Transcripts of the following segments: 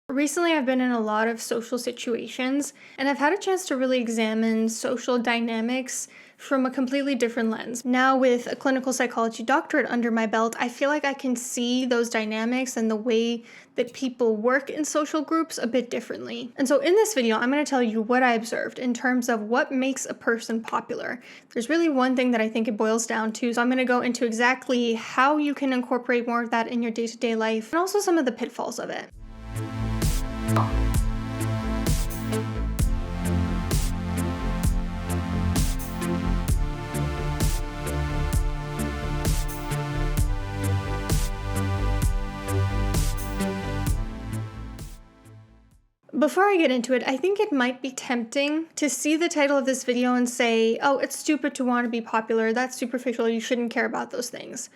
Recently, I've been in a lot of social situations, and I've had a chance to really examine social dynamics from a completely different lens. Now, with a clinical psychology doctorate under my belt, I feel like I can see those dynamics and the way that people work in social groups a bit differently. And so in this video, I'm going to tell you what I observed in terms of what makes a person popular. There's really one thing that I think it boils down to, so I'm going to go into exactly how you can incorporate more of that in your day-to-day life, and also some of the pitfalls of it. Before I get into it, I think it might be tempting to see the title of this video and say, oh, it's stupid to want to be popular, that's superficial, you shouldn't care about those things.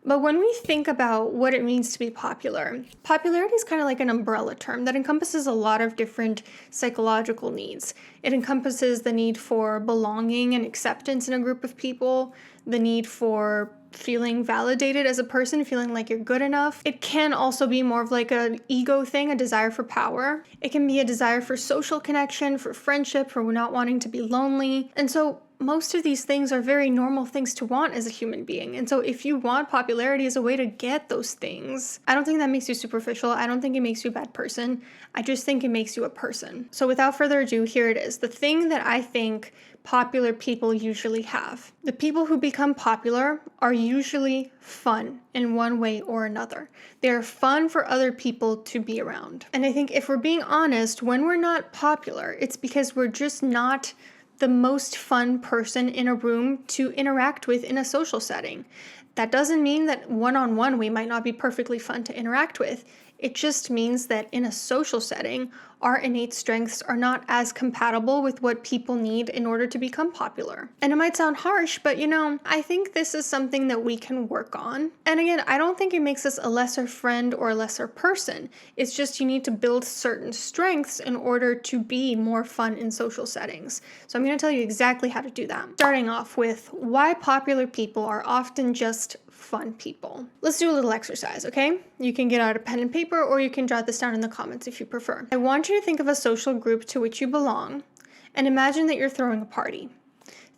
But when we think about what it means to be popular, popularity is kind of like an umbrella term that encompasses a lot of different psychological needs. It encompasses the need for belonging and acceptance in a group of people, the need for feeling validated as a person, feeling like you're good enough. It can also be more of like an ego thing, a desire for power. It can be a desire for social connection, for friendship, for not wanting to be lonely. And so most of these things are very normal things to want as a human being. And so if you want popularity as a way to get those things, I don't think that makes you superficial. I don't think it makes you a bad person. I just think it makes you a person. So without further ado, here it is. The thing that I think popular people usually have. The people who become popular are usually fun in one way or another. They're fun for other people to be around. And I think if we're being honest, when we're not popular, it's because we're just not the most fun person in a room to interact with in a social setting. That doesn't mean that one-on-one we might not be perfectly fun to interact with. It just means that in a social setting, our innate strengths are not as compatible with what people need in order to become popular. And it might sound harsh, but I think this is something that we can work on. And again, I don't think it makes us a lesser friend or a lesser person. It's just you need to build certain strengths in order to be more fun in social settings. So I'm going to tell you exactly how to do that. Starting off with why popular people are often just fun people. Let's do a little exercise, okay? You can get out a pen and paper, or you can jot this down in the comments if you prefer. I want you to think of a social group to which you belong and imagine that you're throwing a party.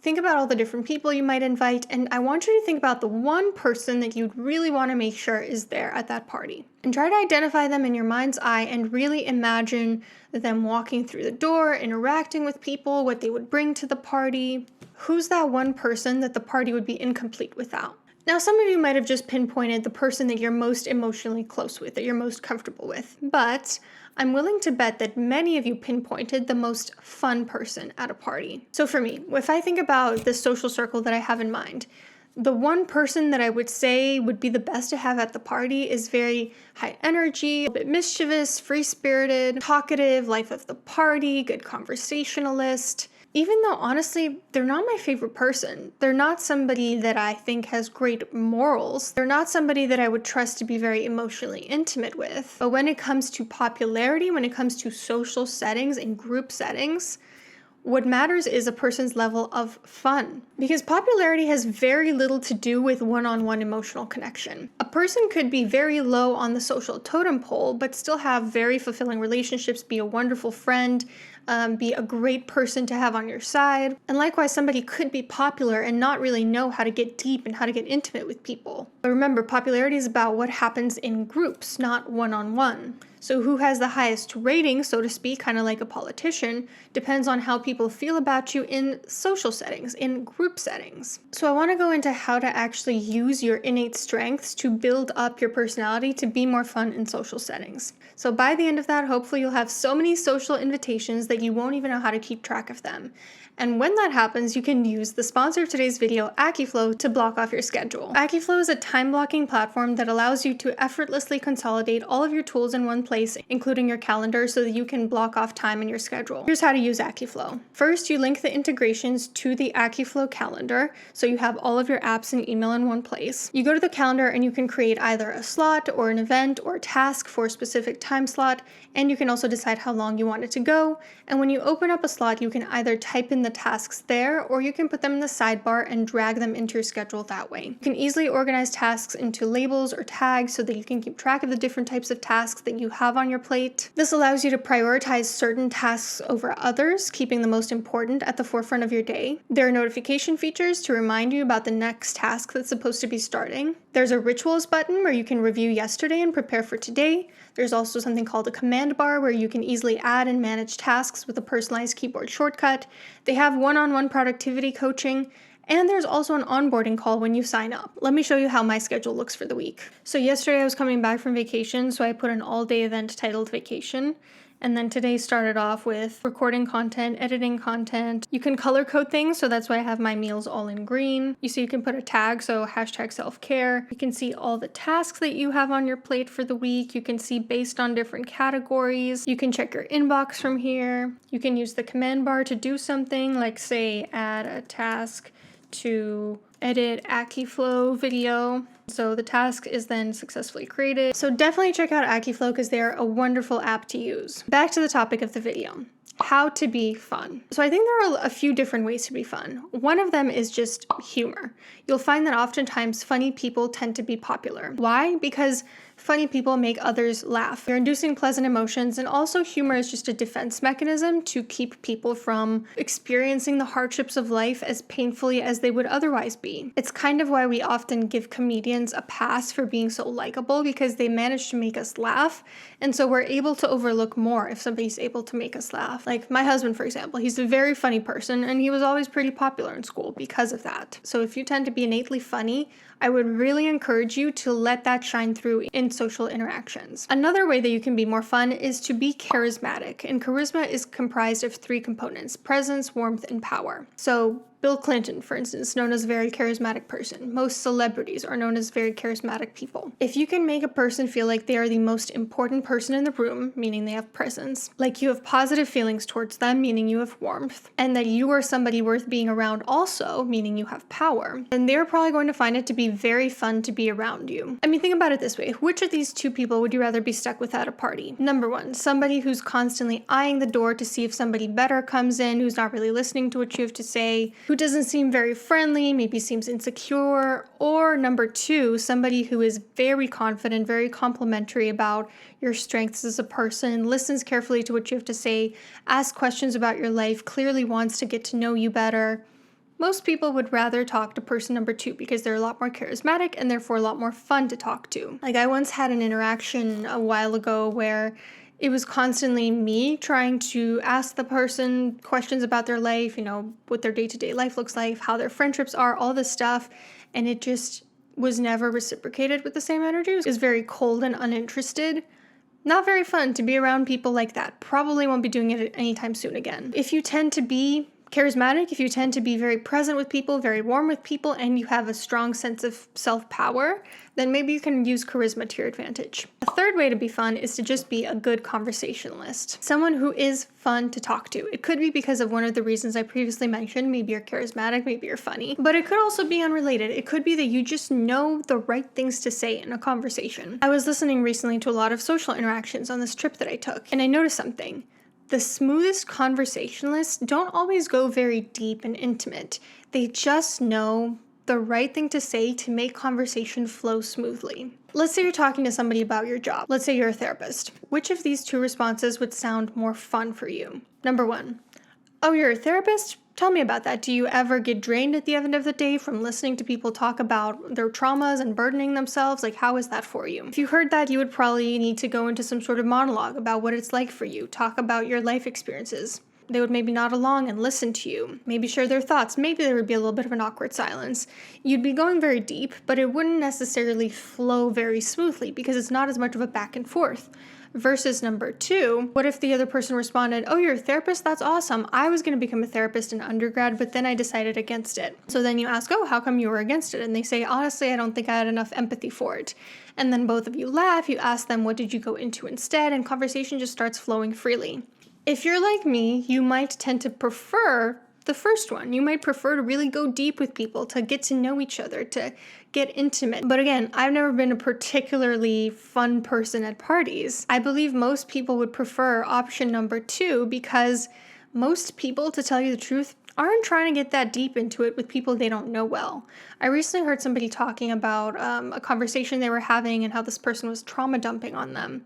Think about all the different people you might invite, and I want you to think about the one person that you'd really want to make sure is there at that party. And try to identify them in your mind's eye and really imagine them walking through the door, interacting with people, what they would bring to the party. Who's that one person that the party would be incomplete without? Now, some of you might have just pinpointed the person that you're most emotionally close with, that you're most comfortable with, but I'm willing to bet that many of you pinpointed the most fun person at a party. So for me, if I think about the social circle that I have in mind, the one person that I would say would be the best to have at the party is very high energy, a bit mischievous, free-spirited, talkative, life of the party, good conversationalist. Even though, honestly, they're not my favorite person. They're not somebody that I think has great morals. They're not somebody that I would trust to be very emotionally intimate with. But when it comes to popularity, when it comes to social settings and group settings, what matters is a person's level of fun. Because popularity has very little to do with one-on-one emotional connection. A person could be very low on the social totem pole, but still have very fulfilling relationships, be a wonderful friend, be a great person to have on your side. And likewise, somebody could be popular and not really know how to get deep and how to get intimate with people. But remember, popularity is about what happens in groups, not one-on-one. So who has the highest rating, so to speak, kind of like a politician, depends on how people feel about you in social settings, in group settings. So I want to go into how to actually use your innate strengths to build up your personality to be more fun in social settings. So by the end of that, hopefully you'll have so many social invitations that you won't even know how to keep track of them. And when that happens, you can use the sponsor of today's video, Akiflow, to block off your schedule. Akiflow is a time blocking platform that allows you to effortlessly consolidate all of your tools in one place, including your calendar, so that you can block off time in your schedule. Here's how to use Akiflow. First, you link the integrations to the Akiflow calendar, so you have all of your apps and email in one place. You go to the calendar and you can create either a slot or an event or a task for a specific time slot, and you can also decide how long you want it to go. And when you open up a slot, you can either type in the tasks there, or you can put them in the sidebar and drag them into your schedule that way. You can easily organize tasks into labels or tags so that you can keep track of the different types of tasks that you have on your plate. This allows you to prioritize certain tasks over others, keeping the most important at the forefront of your day. There are notification features to remind you about the next task that's supposed to be starting. There's a rituals button where you can review yesterday and prepare for today. There's also something called a command bar where you can easily add and manage tasks with a personalized keyboard shortcut. They have one-on-one productivity coaching, and there's also an onboarding call when you sign up. Let me show you how my schedule looks for the week. So yesterday I was coming back from vacation, so I put an all-day event titled Vacation. And then today started off with recording content, editing content. You can color code things, so that's why I have my meals all in green. You can put a tag, so hashtag self-care. You can see all the tasks that you have on your plate for the week. You can see based on different categories. You can check your inbox from here. You can use the command bar to do something, like say add a task to edit Akiflow video. So the task is then successfully created. So definitely check out Akiflow because they are a wonderful app to use. Back to the topic of the video. How to be fun. So I think there are a few different ways to be fun. One of them is just humor. You'll find that oftentimes funny people tend to be popular. Why? Because funny people make others laugh. You're inducing pleasant emotions, and also humor is just a defense mechanism to keep people from experiencing the hardships of life as painfully as they would otherwise be. It's kind of why we often give comedians a pass for being so likable, because they manage to make us laugh, and so we're able to overlook more if somebody's able to make us laugh. Like my husband, for example, he's a very funny person, and he was always pretty popular in school because of that. So if you tend to be innately funny, I would really encourage you to let that shine through in social interactions. Another way that you can be more fun is to be charismatic, and charisma is comprised of 3 components: presence, warmth, and power. So Bill Clinton, for instance, known as a very charismatic person. Most celebrities are known as very charismatic people. If you can make a person feel like they are the most important person in the room, meaning they have presence, like you have positive feelings towards them, meaning you have warmth, and that you are somebody worth being around also, meaning you have power, then they're probably going to find it to be very fun to be around you. I mean, think about it this way. Which of these 2 people would you rather be stuck with at a party? Number 1, somebody who's constantly eyeing the door to see if somebody better comes in, who's not really listening to what you have to say, who doesn't seem very friendly, maybe seems insecure. Or number 2, somebody who is very confident, very complimentary about your strengths as a person, listens carefully to what you have to say, asks questions about your life, clearly wants to get to know you better. Most people would rather talk to person number 2 because they're a lot more charismatic and therefore a lot more fun to talk to. Like I once had an interaction a while ago where it was constantly me trying to ask the person questions about their life, what their day-to-day life looks like, how their friendships are, all this stuff, and it just was never reciprocated with the same energy. It was very cold and uninterested. Not very fun to be around people like that. Probably won't be doing it anytime soon again. If you tend to be charismatic, if you tend to be very present with people, very warm with people, and you have a strong sense of self-power, then maybe you can use charisma to your advantage. A third way to be fun is to just be a good conversationalist. Someone who is fun to talk to. It could be because of one of the reasons I previously mentioned. Maybe you're charismatic, maybe you're funny, but it could also be unrelated. It could be that you just know the right things to say in a conversation. I was listening recently to a lot of social interactions on this trip that I took, and I noticed something. The smoothest conversationalists don't always go very deep and intimate. They just know the right thing to say to make conversation flow smoothly. Let's say you're talking to somebody about your job. Let's say you're a therapist. Which of these 2 responses would sound more fun for you? Number 1, oh, you're a therapist? Tell me about that. Do you ever get drained at the end of the day from listening to people talk about their traumas and burdening themselves? Like, how is that for you? If you heard that, you would probably need to go into some sort of monologue about what it's like for you. Talk about your life experiences. They would maybe nod along and listen to you, maybe share their thoughts. Maybe there would be a little bit of an awkward silence. You'd be going very deep, but it wouldn't necessarily flow very smoothly because it's not as much of a back and forth. Versus number 2, what if the other person responded, oh, you're a therapist? That's awesome. I was going to become a therapist in undergrad, but then I decided against it. So then you ask, oh, how come you were against it? And they say, honestly, I don't think I had enough empathy for it. And then both of you laugh, you ask them, what did you go into instead? And conversation just starts flowing freely. If you're like me, you might tend to prefer the first one. You might prefer to really go deep with people, to get to know each other, to get intimate. But again, I've never been a particularly fun person at parties. I believe most people would prefer option number 2 because most people, to tell you the truth, aren't trying to get that deep into it with people they don't know well. I recently heard somebody talking about a conversation they were having and how this person was trauma dumping on them.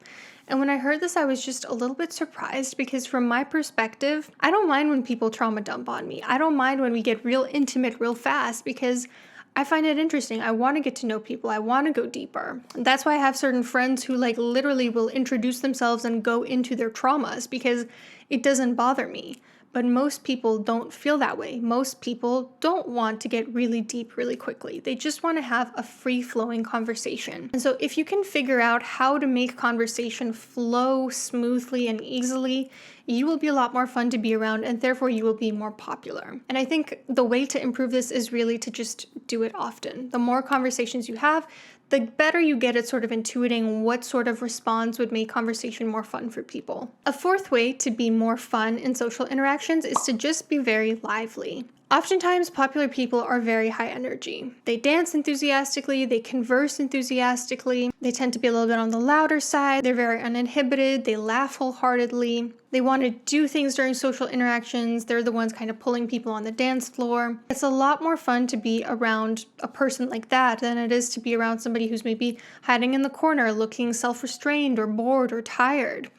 And when I heard this, I was just a little bit surprised because from my perspective, I don't mind when people trauma dump on me. I don't mind when we get real intimate real fast because I find it interesting. I want to get to know people. I want to go deeper. And that's why I have certain friends who like literally will introduce themselves and go into their traumas because it doesn't bother me. But most people don't feel that way. Most people don't want to get really deep really quickly. They just want to have a free-flowing conversation. And so if you can figure out how to make conversation flow smoothly and easily, you will be a lot more fun to be around and therefore you will be more popular. And I think the way to improve this is really to just do it often. The more conversations you have, the better you get at sort of intuiting what sort of response would make conversation more fun for people. A fourth way to be more fun in social interactions is to just be very lively. Oftentimes, popular people are very high energy. They dance enthusiastically, they converse enthusiastically, they tend to be a little bit on the louder side, they're very uninhibited, they laugh wholeheartedly, they want to do things during social interactions, they're the ones kind of pulling people on the dance floor. It's a lot more fun to be around a person like that than it is to be around somebody who's maybe hiding in the corner, looking self-restrained or bored or tired.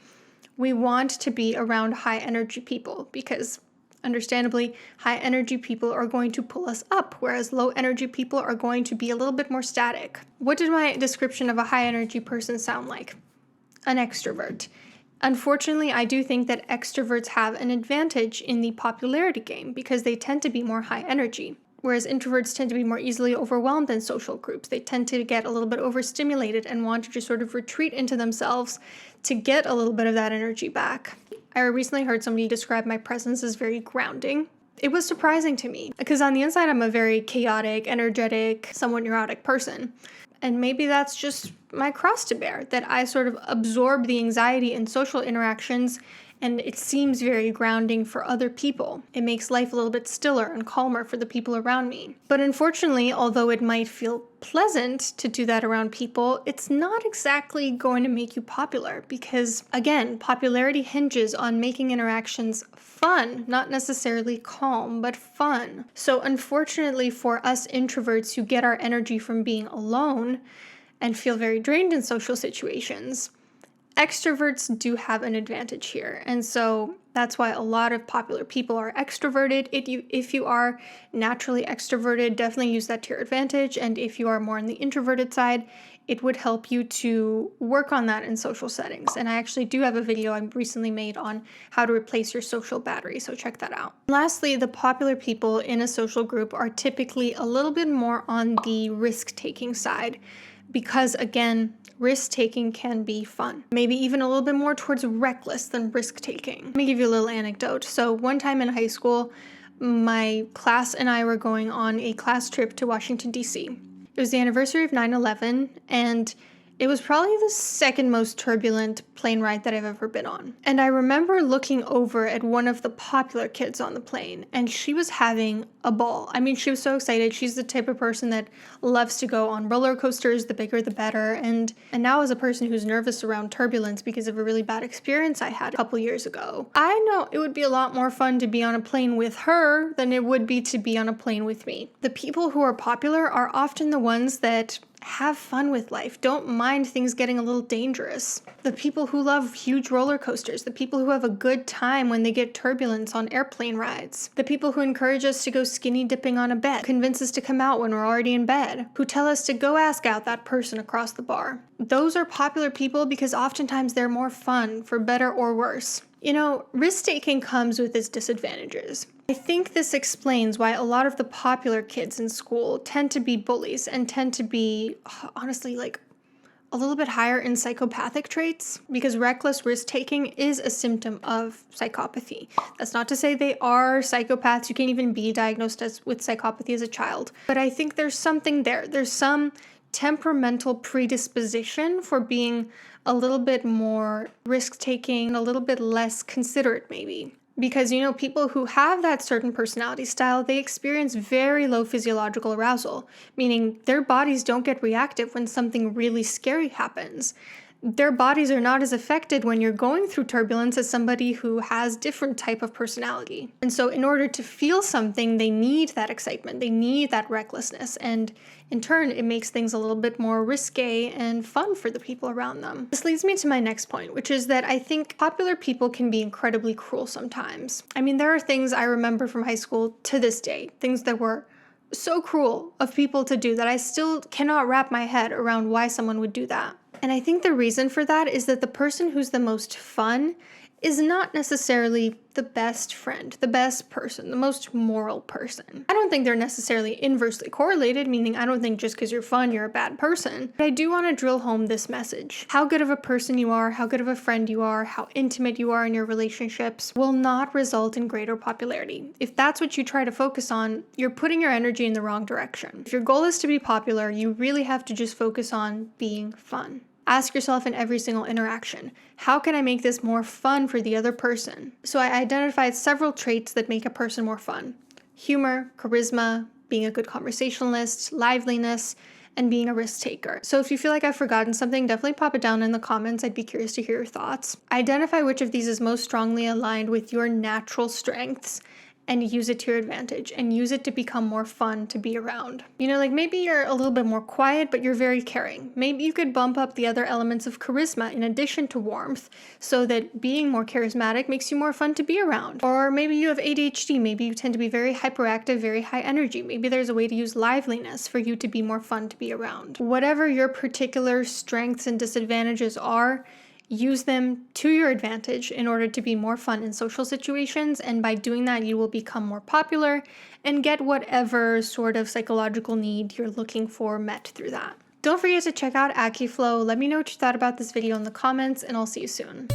We want to be around high energy people because understandably, high energy people are going to pull us up, whereas low energy people are going to be a little bit more static. What did my description of a high energy person sound like? An extrovert. Unfortunately, I do think that extroverts have an advantage in the popularity game because they tend to be more high energy. Whereas introverts tend to be more easily overwhelmed in social groups. They tend to get a little bit overstimulated and want to just sort of retreat into themselves to get a little bit of that energy back. I recently heard somebody describe my presence as very grounding. It was surprising to me because on the inside, I'm a very chaotic, energetic, somewhat neurotic person. And maybe that's just my cross to bear, that I sort of absorb the anxiety in social interactions and it seems very grounding for other people. It makes life a little bit stiller and calmer for the people around me. But unfortunately, although it might feel pleasant to do that around people, it's not exactly going to make you popular because, again, popularity hinges on making interactions fun, not necessarily calm, but fun. So unfortunately for us introverts who get our energy from being alone and feel very drained in social situations, extroverts do have an advantage here. And so that's why a lot of popular people are extroverted. If you are naturally extroverted, definitely use that to your advantage. And if you are more on the introverted side, it would help you to work on that in social settings. And I actually do have a video I recently made on how to replace your social battery, so check that out. Lastly, the popular people in a social group are typically a little bit more on the risk-taking side because, again, risk-taking can be fun. Maybe even a little bit more towards reckless than risk-taking. Let me give you a little anecdote. So one time in high school, my class and I were going on a class trip to Washington, D.C. It was the anniversary of 9/11, and it was probably the second most turbulent plane ride that I've ever been on. And I remember looking over at one of the popular kids on the plane, and she was having a ball. I mean, she was so excited. She's the type of person that loves to go on roller coasters, the bigger the better. And now as a person who's nervous around turbulence because of a really bad experience I had a couple years ago, I know it would be a lot more fun to be on a plane with her than it would be to be on a plane with me. The people who are popular are often the ones that have fun with life, don't mind things getting a little dangerous. The people who love huge roller coasters, the people who have a good time when they get turbulence on airplane rides, the people who encourage us to go skinny dipping on a bed, convince us to come out when we're already in bed, who tell us to go ask out that person across the bar. Those are popular people because oftentimes they're more fun, for better or worse. You know, risk-taking comes with its disadvantages. I think this explains why a lot of the popular kids in school tend to be bullies and tend to be, honestly, like a little bit higher in psychopathic traits, because reckless risk-taking is a symptom of psychopathy. That's not to say they are psychopaths. You can't even be diagnosed with psychopathy as a child. But I think there's something there. There's some temperamental predisposition for being a little bit more risk-taking, a little bit less considerate maybe. Because, you know, people who have that certain personality style, they experience very low physiological arousal, meaning their bodies don't get reactive when something really scary happens. their bodies are not as affected when you're going through turbulence as somebody who has different type of personality. And so in order to feel something, they need that excitement, they need that recklessness, and in turn, it makes things a little bit more risque and fun for the people around them. This leads me to my next point, which is that I think popular people can be incredibly cruel sometimes. I mean, there are things I remember from high school to this day, things that were so cruel of people to do that I still cannot wrap my head around why someone would do that. And I think the reason for that is that the person who's the most fun is not necessarily the best friend, the best person, the most moral person. I don't think they're necessarily inversely correlated, meaning I don't think just because you're fun, you're a bad person. But I do want to drill home this message. How good of a person you are, how good of a friend you are, how intimate you are in your relationships will not result in greater popularity. If that's what you try to focus on, you're putting your energy in the wrong direction. If your goal is to be popular, you really have to just focus on being fun. Ask yourself in every single interaction, how can I make this more fun for the other person? So I identified several traits that make a person more fun. Humor, charisma, being a good conversationalist, liveliness, and being a risk taker. So if you feel like I've forgotten something, definitely pop it down in the comments. I'd be curious to hear your thoughts. Identify which of these is most strongly aligned with your natural strengths and use it to your advantage and use it to become more fun to be around. You know, like maybe you're a little bit more quiet, but you're very caring. Maybe you could bump up the other elements of charisma in addition to warmth so that being more charismatic makes you more fun to be around. Or maybe you have ADHD. Maybe you tend to be very hyperactive, very high energy. Maybe there's a way to use liveliness for you to be more fun to be around. Whatever your particular strengths and disadvantages are, use them to your advantage in order to be more fun in social situations, and by doing that, you will become more popular and get whatever sort of psychological need you're looking for met through that. Don't forget to check out Akiflow. Let me know what you thought about this video in the comments, and I'll see you soon.